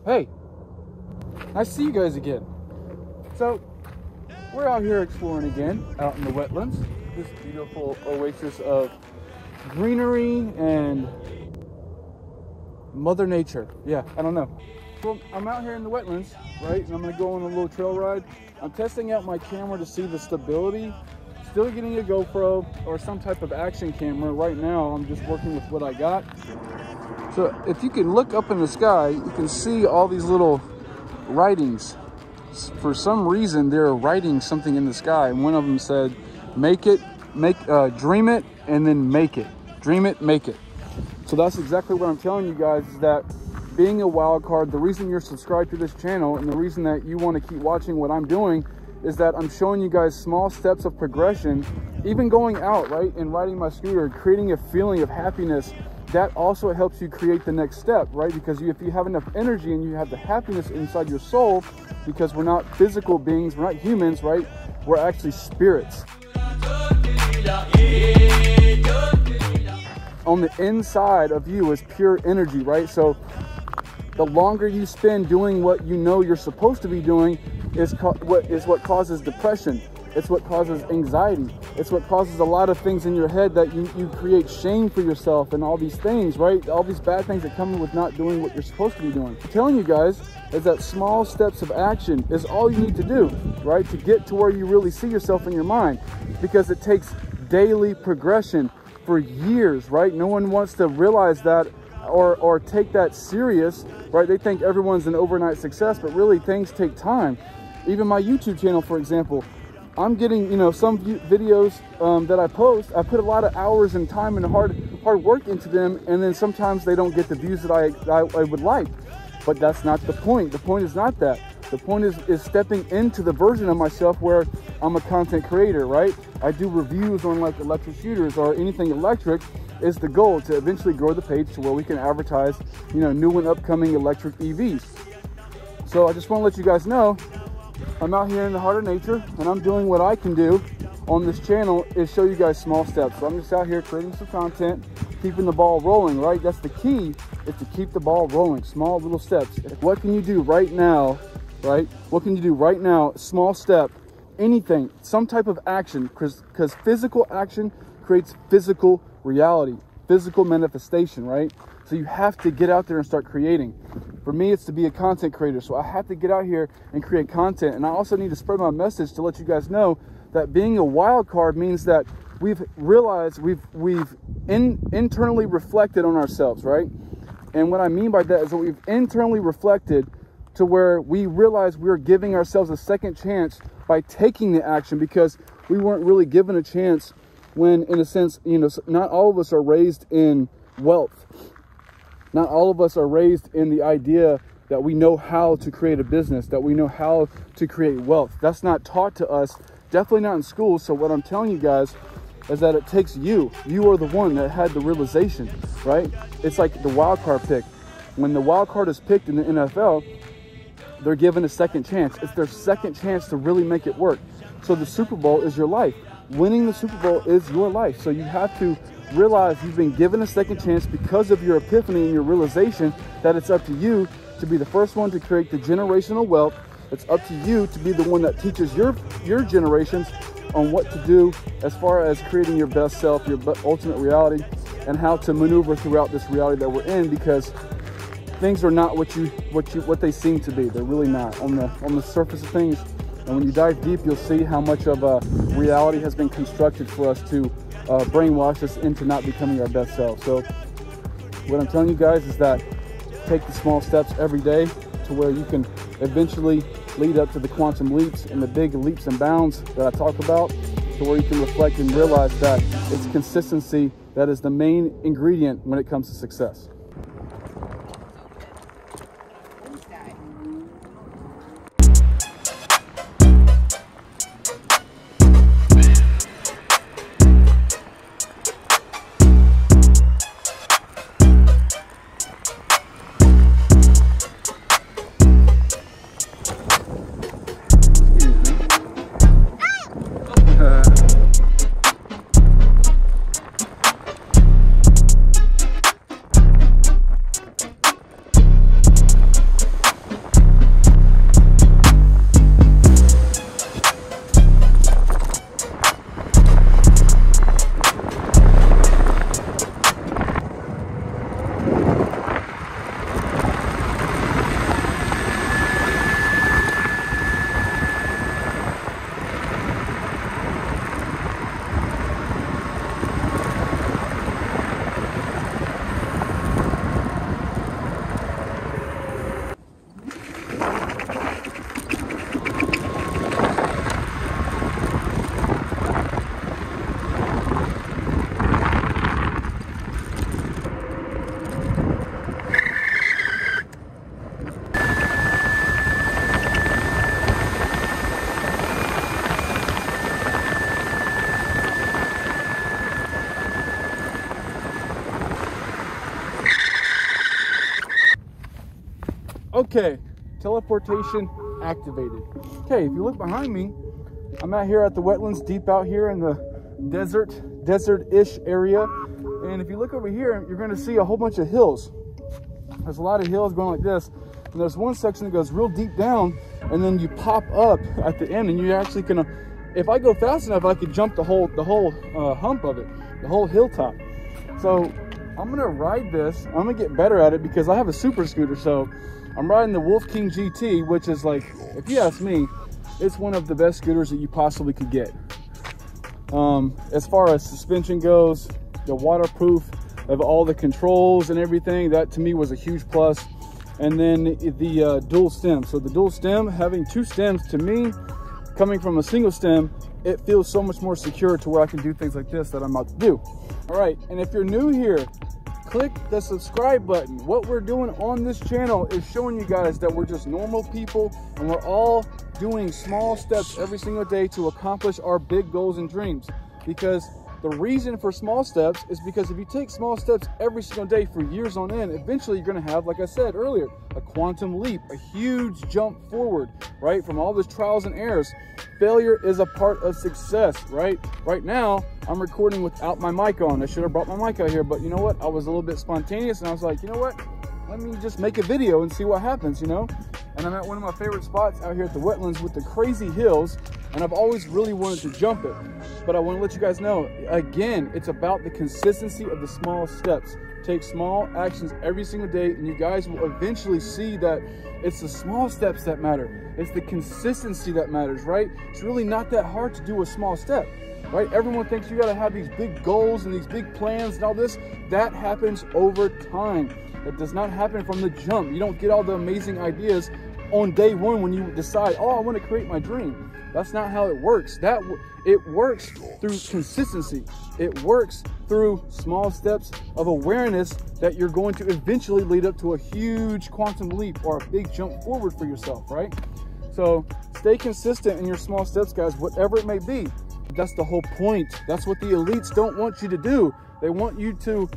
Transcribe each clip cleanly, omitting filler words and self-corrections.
Hey, nice to see you guys again. So, we're out here exploring again, out in the wetlands. This beautiful oasis of greenery and Mother Nature. Yeah, I don't know. So I'm out here in the wetlands, right? And I'm gonna go on a little trail ride. I'm testing out my camera to see the stability. Still getting a GoPro or some type of action camera. Right now, I'm just working with what I got. So if you can look up in the sky, you can see all these little writings. For some reason, they're writing something in the sky. And one of them said, dream it, and then make it. Dream it, make it. So that's exactly what I'm telling you guys, is that being a wild card, the reason you're subscribed to this channel and the reason that you want to keep watching what I'm doing is that I'm showing you guys small steps of progression, even going out, right, and riding my scooter, creating a feeling of happiness. That also helps you create the next step, right? Because if you have enough energy and you have the happiness inside your soul, because we're not physical beings, we're not humans, right? We're actually spirits. On the inside of you is pure energy, right? So the longer you spend doing what you know you're supposed to be doing is what causes depression. It's what causes anxiety. It's what causes a lot of things in your head that you create shame for yourself and all these things, right? All these bad things that come with not doing what you're supposed to be doing. I'm telling you guys is that small steps of action is all you need to do, right? To get to where you really see yourself in your mind, because it takes daily progression for years, right? No one wants to realize that or take that serious, right? They think everyone's an overnight success, but really things take time. Even my YouTube channel, for example, I'm getting, you know, some videos that I post, I put a lot of hours and time and hard work into them, and then sometimes they don't get the views that I would like. But that's not the point. The point is not that. The point is stepping into the version of myself where I'm a content creator, right? I do reviews on like electric scooters or anything electric. Is the goal to eventually grow the page to where we can advertise, you know, new and upcoming electric EVs. So I just want to let you guys know, I'm out here in the heart of nature, and I'm doing what I can do on this channel is show you guys small steps. So I'm just out here creating some content, keeping the ball rolling, right? That's the key, is to keep the ball rolling, small little steps. What can you do right now, right? What can you do right now? Small step, anything, some type of action, because physical action creates physical reality, physical manifestation, right? So you have to get out there and start creating. For me, it's to be a content creator. So I have to get out here and create content. And I also need to spread my message to let you guys know that being a wild card means that we've realized we've internally reflected on ourselves, right? And what I mean by that is that we've internally reflected to where we realize we're giving ourselves a second chance by taking the action, because we weren't really given a chance when, in a sense, you know, not all of us are raised in wealth. Not all of us are raised in the idea that we know how to create a business, that we know how to create wealth. That's not taught to us, definitely not in school. So what I'm telling you guys is that it takes you. You are the one that had the realization, right? It's like the wild card pick. When the wild card is picked in the NFL, they're given a second chance. It's their second chance to really make it work. So the Super Bowl is your life. Winning the Super Bowl is your life. So you have to realize you've been given a second chance because of your epiphany and your realization that it's up to you to be the first one to create the generational wealth. It's up to you to be the one that teaches your generations on what to do as far as creating your best self, your ultimate reality, and how to maneuver throughout this reality that we're in, because things are not what they seem to be. They're really not on the surface of things. And when you dive deep, you'll see how much of a reality has been constructed for us to brainwash us into not becoming our best self. So what I'm telling you guys is that take the small steps every day to where you can eventually lead up to the quantum leaps and the big leaps and bounds that I talk about, to where you can reflect and realize that it's consistency that is the main ingredient when it comes to success. Okay, teleportation activated. Okay, if you look behind me, I'm out here at the wetlands, deep out here in the desert-ish area. And if you look over here, you're gonna see a whole bunch of hills. There's a lot of hills going like this. And there's one section that goes real deep down, and then you pop up at the end, and you're actually gonna, if I go fast enough, I could jump the whole hump of it, the whole hilltop. So I'm gonna ride this. I'm gonna get better at it because I have a super scooter. So I'm riding the Wolf King GT, which is like, if you ask me, it's one of the best scooters that you possibly could get. As far as suspension goes, the waterproof of all the controls and everything, that to me was a huge plus. And then the dual stem. So the dual stem, having two stems, to me, coming from a single stem, it feels so much more secure to where I can do things like this that I'm about to do. All right, and if you're new here, click the subscribe button. What we're doing on this channel is showing you guys that we're just normal people, and we're all doing small steps every single day to accomplish our big goals and dreams. Because the reason for small steps is because if you take small steps every single day for years on end, eventually you're going to have, like I said earlier, a quantum leap, a huge jump forward, right? From all those trials and errors. Failure is a part of success, right? Right now, I'm recording without my mic on. I should have brought my mic out here, but you know what? I was a little bit spontaneous, and I was like, you know what? Let me just make a video and see what happens, you know? And I'm at one of my favorite spots out here at the wetlands with the crazy hills, and I've always really wanted to jump it. But I want to let you guys know, again, it's about the consistency of the small steps. Take small actions every single day, and you guys will eventually see that it's the small steps that matter. It's the consistency that matters, right? It's really not that hard to do a small step, right? Everyone thinks you got to have these big goals and these big plans and all this. That happens over time. It does not happen from the jump. You don't get all the amazing ideas on day one when you decide, oh, I want to create my dream. That's not how it works. It works through consistency. It works through small steps of awareness that you're going to eventually lead up to a huge quantum leap or a big jump forward for yourself, right? So stay consistent in your small steps, guys, whatever it may be. That's the whole point. That's what the elites don't want you to do. They want you to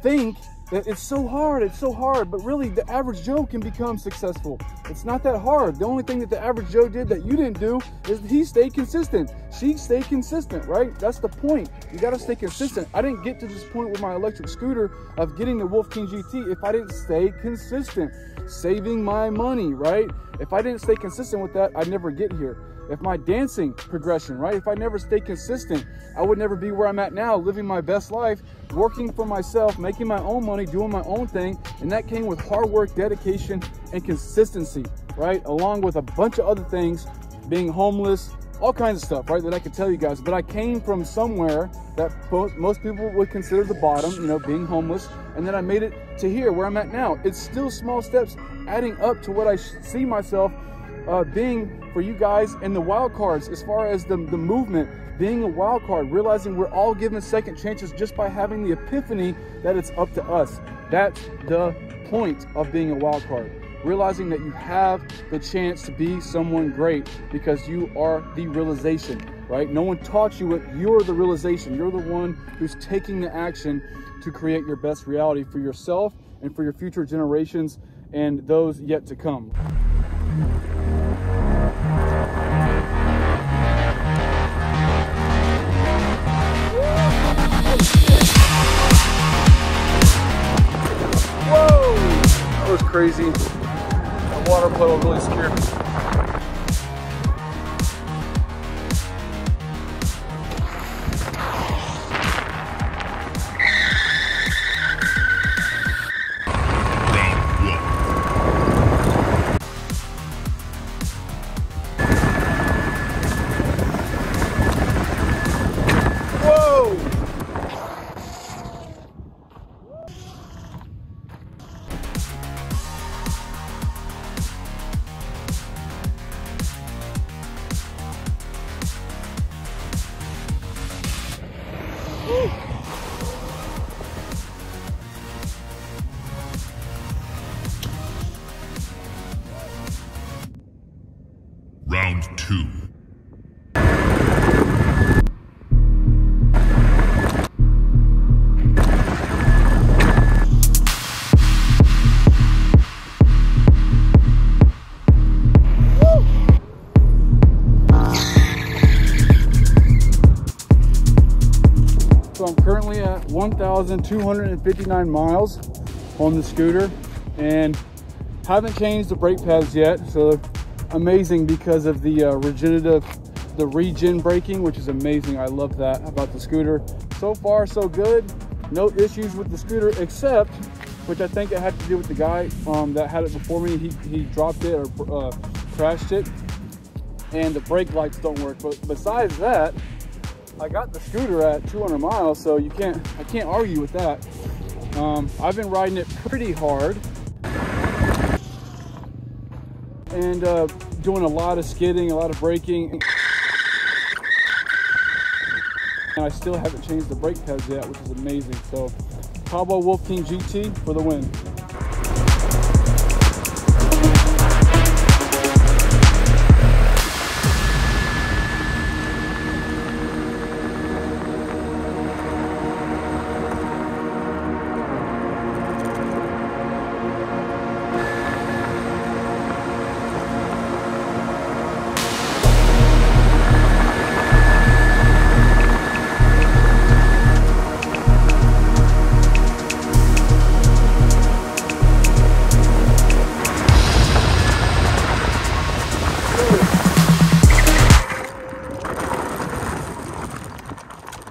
think that it's so hard, but really the average Joe can become successful. It's not that hard. The only thing that the average Joe did that you didn't do is he stayed consistent. She stayed consistent, right? That's the point. You got to stay consistent. I didn't get to this point with my electric scooter of getting the Wolf King GT if I didn't stay consistent. Saving my money, right? If I didn't stay consistent with that, I'd never get here. If my dancing progression, right? If I never stay consistent, I would never be where I'm at now, living my best life, working for myself, making my own money, doing my own thing. And that came with hard work, dedication, and consistency, right? Along with a bunch of other things, being homeless, all kinds of stuff, right? That I could tell you guys. But I came from somewhere that most people would consider the bottom, you know, being homeless. And then I made it to here where I'm at now. It's still small steps adding up to what I see myself being for you guys in the wild cards, as far as the movement, being a wild card, realizing we're all given second chances just by having the epiphany that it's up to us. That's the point of being a wild card. Realizing that you have the chance to be someone great because you are the realization, right? No one taught you it. You're the realization. You're the one who's taking the action to create your best reality for yourself and for your future generations and those yet to come. Whoa! That was crazy. The water puddle really scared me. Round 2. So I'm currently at 1,259 miles on the scooter and haven't changed the brake pads yet. So amazing because of the regen braking, which is amazing. I love that about the scooter. So far, so good. No issues with the scooter, except, which I think it had to do with the guy that had it before me. He dropped it or crashed it, and the brake lights don't work. But besides that, I got the scooter at 200 miles, so I can't argue with that. I've been riding it pretty hard and doing a lot of skidding, a lot of braking. And I still haven't changed the brake pads yet, which is amazing. So Cowboy Wolf King GT for the win.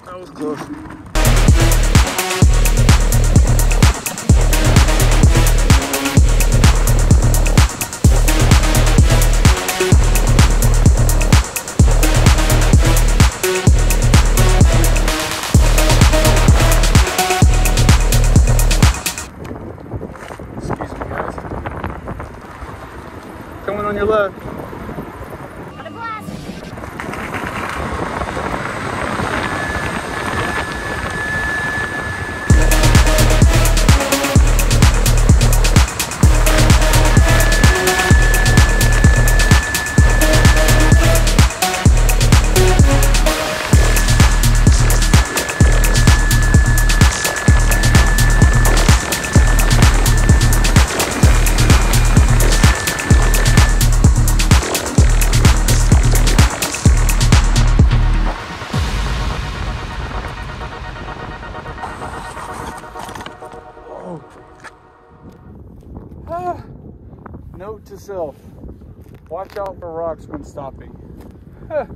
That was close. Excuse me, guys. Coming on your left. Note to self, watch out for rocks when stopping. That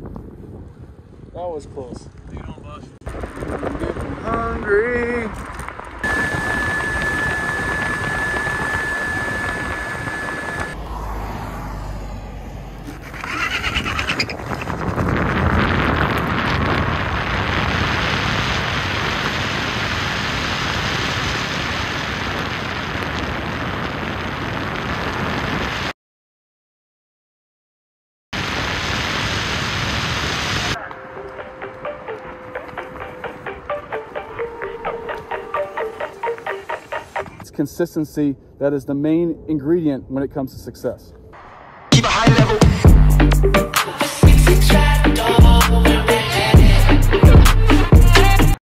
was close. You don't bust. I'm getting hungry. Consistency, that is the main ingredient when it comes to success. Keep a high level.